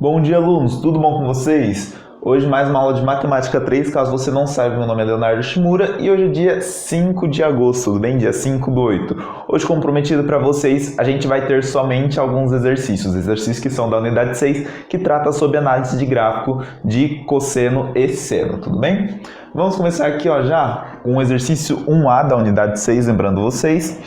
Bom dia, alunos! Tudo bom com vocês? Hoje mais uma aula de Matemática 3, caso você não saiba, meu nome é Leonardo Shimura e hoje é dia 5 de agosto, tudo bem? Dia 5/8. Hoje, como prometido para vocês, a gente vai ter somente alguns exercícios que são da unidade 6, que trata sobre análise de gráfico de cosseno e seno, tudo bem? Vamos começar aqui já com o exercício 1A da unidade 6, lembrando vocês,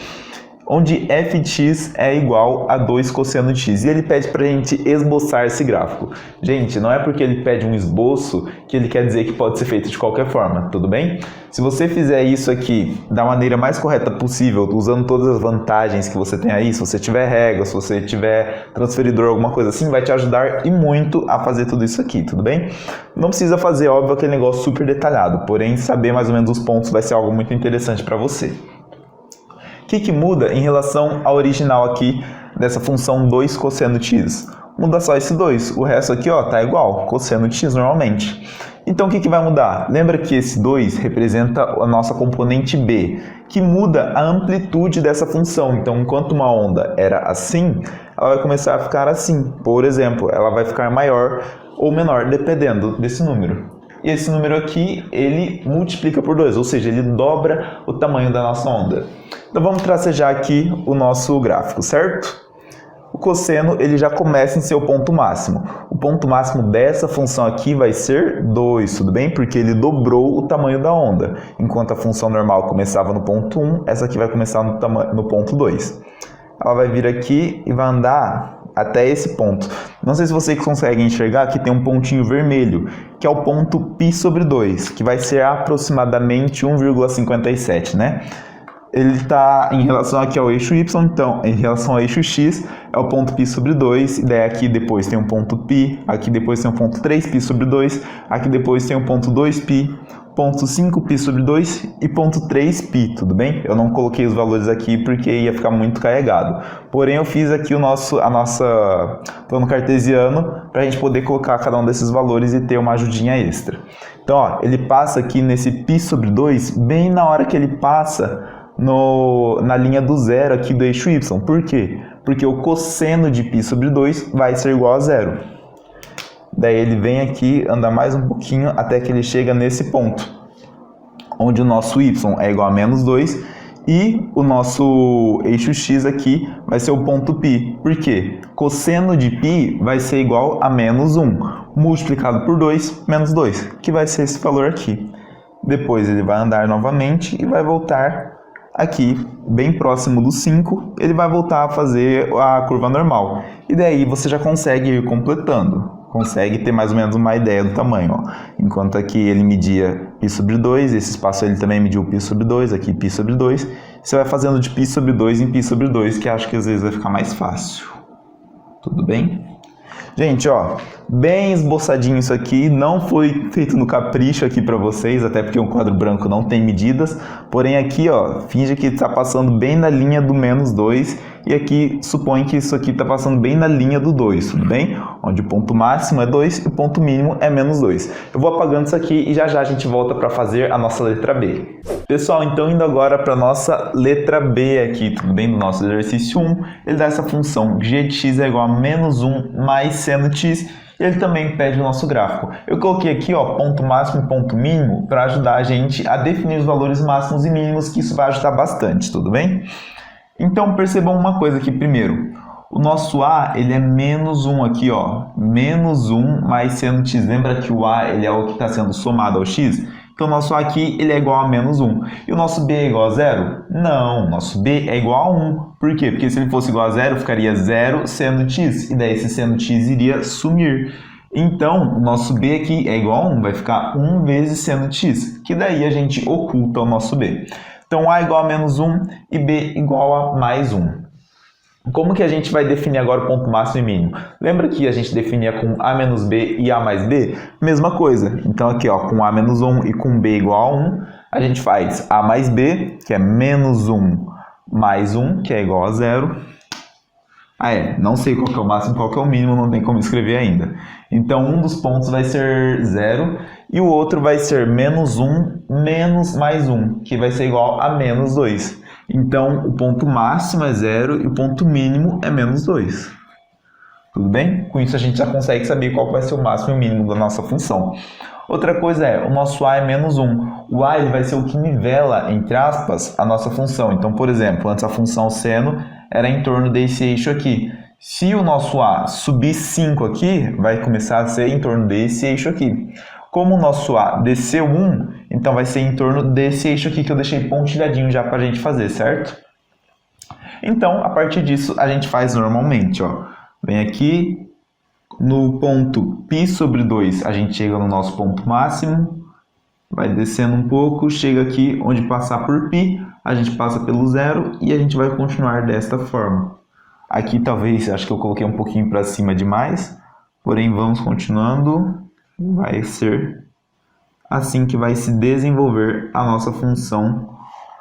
onde f de x é igual a 2 cosseno de x. E ele pede para a gente esboçar esse gráfico. Gente, não é porque ele pede um esboço que ele quer dizer que pode ser feito de qualquer forma, tudo bem? Se você fizer isso aqui da maneira mais correta possível, usando todas as vantagens que você tem aí, se você tiver régua, se você tiver transferidor, alguma coisa assim, vai te ajudar e muito a fazer tudo isso aqui, tudo bem? Não precisa fazer, óbvio, aquele negócio super detalhado, porém saber mais ou menos os pontos vai ser algo muito interessante para você. O que muda em relação ao original aqui dessa função 2 cosseno de x? Muda só esse 2, o resto aqui tá igual, cosseno de x normalmente. Então o que vai mudar? Lembra que esse 2 representa a nossa componente b, que muda a amplitude dessa função. Então enquanto uma onda era assim, ela vai começar a ficar assim. Por exemplo, ela vai ficar maior ou menor, dependendo desse número. E esse número aqui, ele multiplica por 2, ou seja, ele dobra o tamanho da nossa onda. Então vamos tracejar aqui o nosso gráfico, certo? O cosseno, ele já começa em seu ponto máximo. O ponto máximo dessa função aqui vai ser 2, tudo bem? Porque ele dobrou o tamanho da onda. Enquanto a função normal começava no ponto 1, essa aqui vai começar no ponto 2. Ela vai vir aqui e vai andar até esse ponto. Não sei se vocês conseguem enxergar que tem um pontinho vermelho, que é o ponto π sobre 2, que vai ser aproximadamente 1,57, né? Ele está em relação aqui ao eixo y, então em relação ao eixo x é o ponto π sobre 2, e daí aqui depois tem um ponto π, aqui depois tem um ponto 3π sobre 2, aqui depois tem um ponto 2π, ponto 5π sobre 2 e ponto 3π, tudo bem? Eu não coloquei os valores aqui porque ia ficar muito carregado. Porém, eu fiz aqui a nossa plano cartesiano para a gente poder colocar cada um desses valores e ter uma ajudinha extra. Então, ele passa aqui nesse π sobre 2 bem na hora que ele passa na linha do zero aqui do eixo y. Por quê? Porque o cosseno de π sobre 2 vai ser igual a zero. Daí ele vem aqui, anda mais um pouquinho até que ele chega nesse ponto, onde o nosso y é igual a menos 2 e o nosso eixo x aqui vai ser o ponto π. Por quê? Cosseno de π vai ser igual a menos 1, multiplicado por 2, menos 2, que vai ser esse valor aqui. Depois ele vai andar novamente e vai voltar aqui, bem próximo do 5, ele vai voltar a fazer a curva normal. E daí você já consegue ir completando. Consegue ter mais ou menos uma ideia do tamanho. Enquanto aqui ele media π sobre 2, esse espaço ele também mediu π sobre 2, aqui π sobre 2. Você vai fazendo de π sobre 2 em π sobre 2, que acho que às vezes vai ficar mais fácil. Tudo bem? Gente, bem esboçadinho isso aqui, não foi feito no capricho aqui para vocês, até porque um quadro branco não tem medidas, porém aqui, finge que está passando bem na linha do menos 2, e aqui supõe que isso aqui está passando bem na linha do 2, tudo bem? Onde o ponto máximo é 2 e o ponto mínimo é menos 2. Eu vou apagando isso aqui e já a gente volta para fazer a nossa letra B. Pessoal, então indo agora para a nossa letra B aqui, tudo bem? Do nosso exercício 1, ele dá essa função g de x é igual a menos 1 mais seno de x, e ele também pede o nosso gráfico. Eu coloquei aqui, ponto máximo e ponto mínimo, para ajudar a gente a definir os valores máximos e mínimos, que isso vai ajudar bastante, tudo bem? Então percebam uma coisa aqui primeiro. O nosso a, ele é menos 1 aqui, menos 1 mais seno de x. Lembra que o a ele é o que está sendo somado ao x? Então o nosso a aqui ele é igual a menos 1. E o nosso b é igual a 0? Não, o nosso b é igual a 1. Por quê? Porque se ele fosse igual a 0, ficaria 0 seno de x. E daí esse seno de x iria sumir. Então, o nosso b aqui é igual a 1, vai ficar 1 vezes seno de x. Que daí a gente oculta o nosso b. Então, a igual a menos 1 e b igual a mais 1. Como que a gente vai definir agora o ponto máximo e mínimo? Lembra que a gente definia com a menos b e a mais b? Mesma coisa. Então, aqui, com a menos 1 e com b igual a 1, a gente faz a mais b, que é menos 1 mais 1, que é igual a 0. Não sei qual que é o máximo e qual que é o mínimo, não tem como escrever ainda. Então, um dos pontos vai ser 0 e o outro vai ser menos 1 menos mais 1, que vai ser igual a menos 2. Então, o ponto máximo é 0 e o ponto mínimo é menos 2. Tudo bem? Com isso a gente já consegue saber qual vai ser o máximo e o mínimo da nossa função. Outra coisa é, o nosso a é menos 1. O a ele vai ser o que nivela, entre aspas, a nossa função. Então, por exemplo, antes a função seno era em torno desse eixo aqui. Se o nosso a subir 5 aqui, vai começar a ser em torno desse eixo aqui. Como o nosso a desceu 1, então vai ser em torno desse eixo aqui que eu deixei pontilhadinho já para a gente fazer, certo? Então, a partir disso, a gente faz normalmente, ó. Vem aqui, no ponto π sobre 2, a gente chega no nosso ponto máximo, vai descendo um pouco, chega aqui onde passar por π, a gente passa pelo zero e a gente vai continuar desta forma. Aqui talvez, acho que eu coloquei um pouquinho para cima demais, porém vamos continuando, vai ser assim que vai se desenvolver a nossa função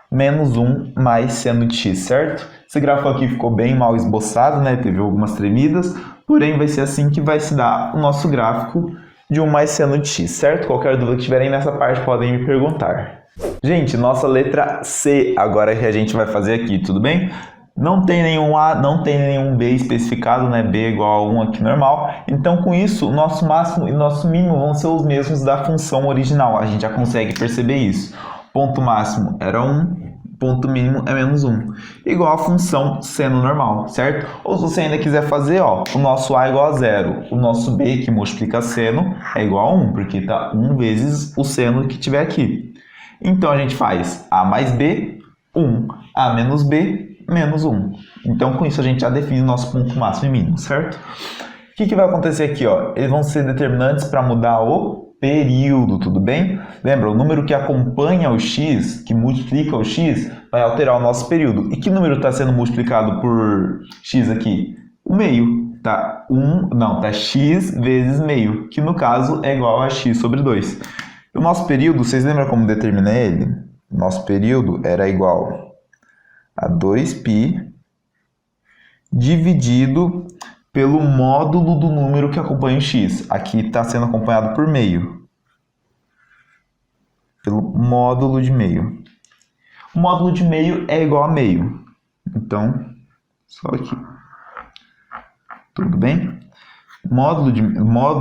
menos 1 mais seno de x, certo? Esse gráfico aqui ficou bem mal esboçado, né? Teve algumas tremidas, porém vai ser assim que vai se dar o nosso gráfico de 1 mais seno de x, certo? Qualquer dúvida que tiverem nessa parte podem me perguntar. Gente, nossa letra C agora que a gente vai fazer aqui, tudo bem? Não tem nenhum A, não tem nenhum B especificado, né? B é igual a 1 aqui normal. Então, com isso, o nosso máximo e o nosso mínimo vão ser os mesmos da função original. A gente já consegue perceber isso. Ponto máximo era 1, ponto mínimo é menos 1. Igual a função seno normal, certo? Ou se você ainda quiser fazer, ó, o nosso A é igual a 0. O nosso B, que multiplica seno, é igual a 1, porque tá 1 vezes o seno que tiver aqui. Então, a gente faz A mais B, 1. A menos B, menos 1. Então, com isso, a gente já define o nosso ponto máximo e mínimo, certo? O que vai acontecer aqui, ó? Eles vão ser determinantes para mudar o período, tudo bem? Lembra, o número que acompanha o x, que multiplica o x, vai alterar o nosso período. E que número está sendo multiplicado por x aqui? O meio. Tá, tá x vezes meio, que no caso é igual a x sobre 2. O nosso período, vocês lembram como determinei ele? Nosso período era igual a 2π dividido pelo módulo do número que acompanha o x. Aqui está sendo acompanhado por meio. Pelo módulo de meio. O módulo de meio é igual a meio. Então, só aqui. Tudo bem? Módulo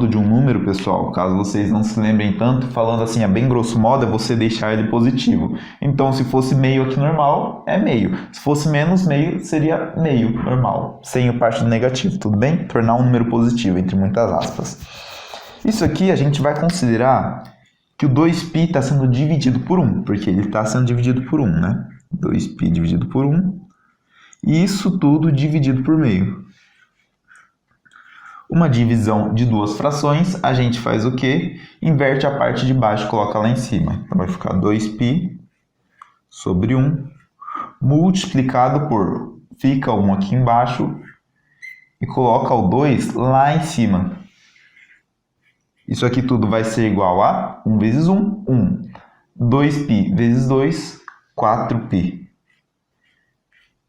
de um número, pessoal, caso vocês não se lembrem tanto, falando assim, a bem grosso modo, é você deixar ele positivo. Então, se fosse meio aqui normal, é meio. Se fosse menos meio, seria meio normal, sem a parte do negativo, tudo bem? Tornar um número positivo, entre muitas aspas. Isso aqui a gente vai considerar que o 2π está sendo dividido por 1, porque ele está sendo dividido por 1, né? 2π dividido por 1, e isso tudo dividido por meio. Uma divisão de duas frações, a gente faz o quê? Inverte a parte de baixo e coloca lá em cima. Então vai ficar 2π sobre 1 multiplicado por, fica 1 aqui embaixo e coloca o 2 lá em cima. Isso aqui tudo vai ser igual a 1 vezes 1, 1. 2π vezes 2, 4π.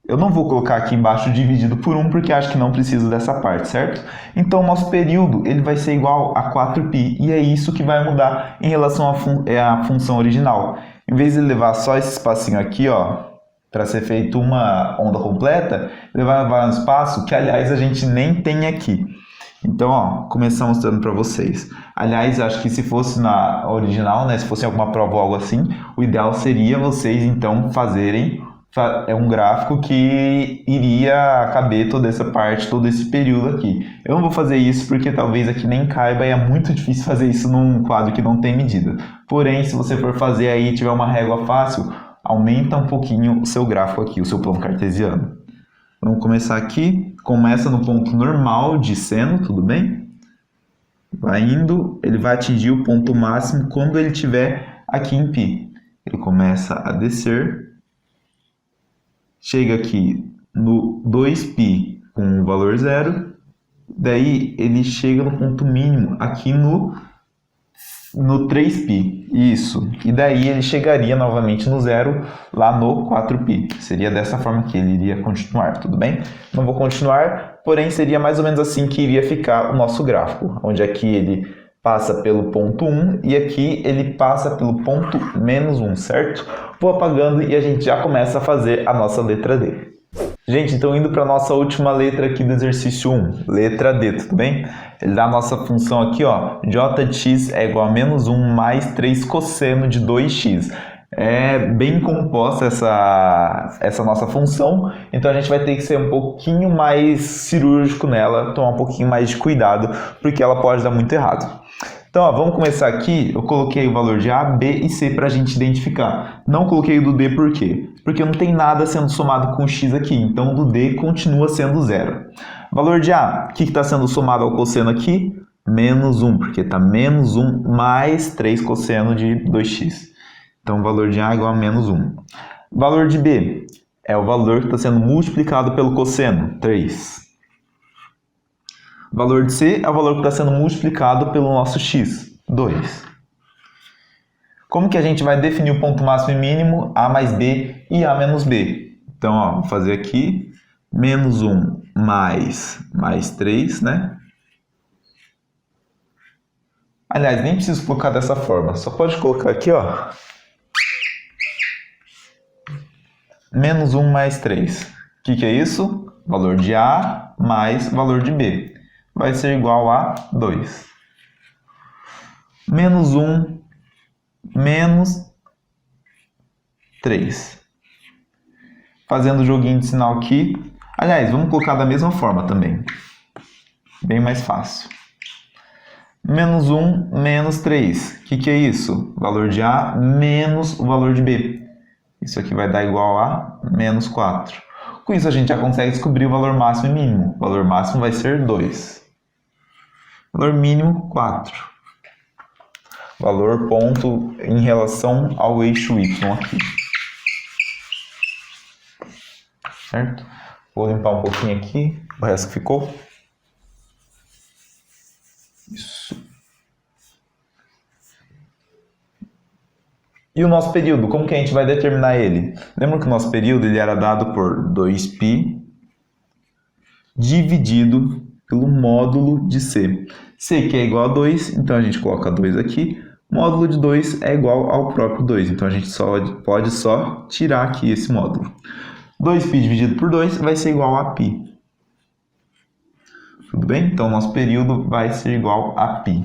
Eu não vou colocar aqui embaixo dividido por 1, porque acho que não preciso dessa parte, certo? Então, o nosso período ele vai ser igual a 4π, e é isso que vai mudar em relação à função original. Em vez de levar só esse espacinho aqui, ó, para ser feito uma onda completa, ele vai levar um espaço que, aliás, a gente nem tem aqui. Então, ó, começar mostrando para vocês. Aliás, acho que se fosse na original, né, se fosse alguma prova ou algo assim, o ideal seria vocês, então, fazerem um gráfico que iria caber toda essa parte, todo esse período aqui. Eu não vou fazer isso porque talvez aqui nem caiba e é muito difícil fazer isso num quadro que não tem medida. Porém, se você for fazer aí e tiver uma régua fácil, aumenta um pouquinho o seu gráfico aqui, o seu plano cartesiano. Vamos começar aqui, começa no ponto normal de seno, tudo bem? Vai indo, ele vai atingir o ponto máximo quando ele estiver aqui em π. Ele começa a descer, chega aqui no 2π com o valor 0, daí ele chega no ponto mínimo aqui no 3π, isso, e daí ele chegaria novamente no 0 lá no 4π, seria dessa forma que ele iria continuar, tudo bem? Não vou continuar, porém seria mais ou menos assim que iria ficar o nosso gráfico, onde aqui ele passa pelo ponto 1 e aqui ele passa pelo ponto menos 1, certo? Vou apagando e a gente já começa a fazer a nossa letra D. Gente, então indo para a nossa última letra aqui do exercício 1, letra D, tudo bem? Ele dá a nossa função aqui, ó, j de x é igual a menos 1 mais 3 cosseno de 2x. É bem composta essa nossa função, então a gente vai ter que ser um pouquinho mais cirúrgico nela, tomar um pouquinho mais de cuidado, porque ela pode dar muito errado. Então, ó, vamos começar aqui. Eu coloquei o valor de A, B e C para a gente identificar. Não coloquei o do D por quê? Porque não tem nada sendo somado com x aqui, então o do D continua sendo 0. Valor de A, o que está sendo somado ao cosseno aqui? Menos 1, porque está menos 1 mais 3 cosseno de 2x. Então, o valor de A é igual a menos 1. Valor de B é o valor que está sendo multiplicado pelo cosseno, 3. O valor de C é o valor que está sendo multiplicado pelo nosso x, 2. Como que a gente vai definir o ponto máximo e mínimo? A mais B e A menos B. Então, ó, vou fazer aqui, menos 1 mais 3, né? Aliás, nem preciso colocar dessa forma, só pode colocar aqui, ó. Menos 1 mais 3. O que é isso? Valor de A mais valor de B. Vai ser igual a 2. Menos 1 menos 3. Fazendo o joguinho de sinal aqui. Aliás, vamos colocar da mesma forma também. Bem mais fácil. Menos 1 menos 3. O que é isso? Valor de A menos o valor de B. Isso aqui vai dar igual a menos 4. Com isso, a gente já consegue descobrir o valor máximo e mínimo. O valor máximo vai ser 2. Valor mínimo, 4. Valor ponto em relação ao eixo y aqui. Certo? Vou limpar um pouquinho aqui, o resto que ficou. Isso. E o nosso período, como que a gente vai determinar ele? Lembra que o nosso período ele era dado por 2π dividido pelo módulo de C. C que é igual a 2, então a gente coloca 2 aqui. Módulo de 2 é igual ao próprio 2, então a gente pode só tirar aqui esse módulo. 2π dividido por 2 vai ser igual a π. Tudo bem? Então, nosso período vai ser igual a π.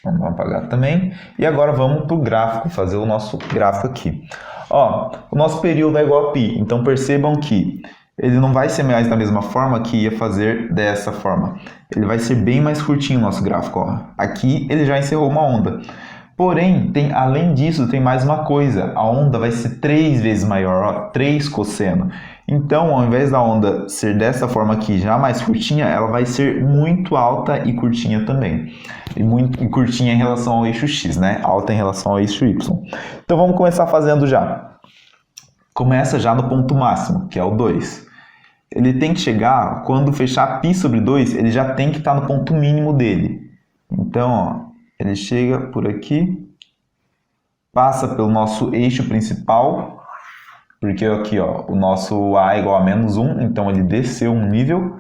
Vamos apagar também. E agora vamos para o gráfico, fazer o nosso gráfico aqui. Ó, o nosso período é igual a π, então percebam que ele não vai ser mais da mesma forma que ia fazer dessa forma. Ele vai ser bem mais curtinho o nosso gráfico. Ó. Aqui ele já encerrou uma onda. Porém, além disso, tem mais uma coisa. A onda vai ser 3 vezes maior, ó, 3 cosseno. Então, ao invés da onda ser dessa forma aqui, já mais curtinha, ela vai ser muito alta e curtinha também. E curtinha em relação ao eixo x, né? Alta em relação ao eixo y. Então, vamos começar fazendo já. Começa já no ponto máximo, que é o 2. Ele tem que chegar, quando fechar π sobre 2, ele já tem que estar no ponto mínimo dele. Então, ó, ele chega por aqui, passa pelo nosso eixo principal, porque aqui ó, o nosso A é igual a menos 1, então ele desceu um nível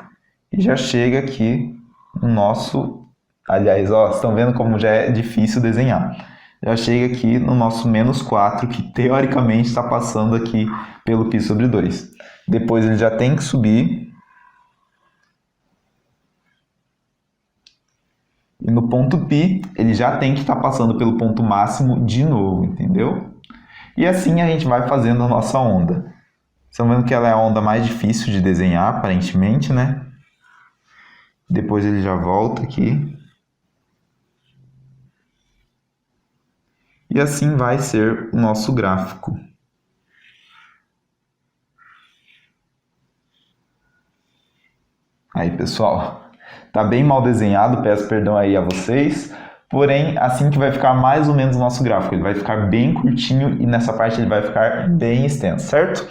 e já chega aqui no nosso... Aliás, ó, vocês estão vendo como já é difícil desenhar. Já chega aqui no nosso menos 4, que teoricamente está passando aqui pelo π sobre 2. Depois ele já tem que subir. E no ponto π, ele já tem que estar passando pelo ponto máximo de novo, entendeu? E assim a gente vai fazendo a nossa onda. Estão vendo que ela é a onda mais difícil de desenhar, aparentemente, né? Depois ele já volta aqui. E assim vai ser o nosso gráfico. Aí, pessoal, tá bem mal desenhado, peço perdão aí a vocês. Porém, assim que vai ficar mais ou menos o nosso gráfico. Ele vai ficar bem curtinho e nessa parte ele vai ficar bem extenso, certo?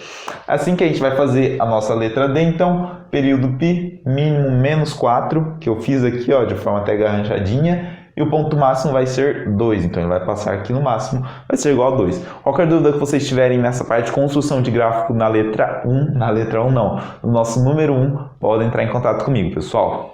Assim que a gente vai fazer a nossa letra D, então, período π, mínimo menos 4, que eu fiz aqui ó, de forma até garranchadinha. E o ponto máximo vai ser 2, então ele vai passar aqui no máximo, vai ser igual a 2. Qualquer dúvida que vocês tiverem nessa parte de construção de gráfico na letra 1, no nosso número 1, podem entrar em contato comigo, pessoal.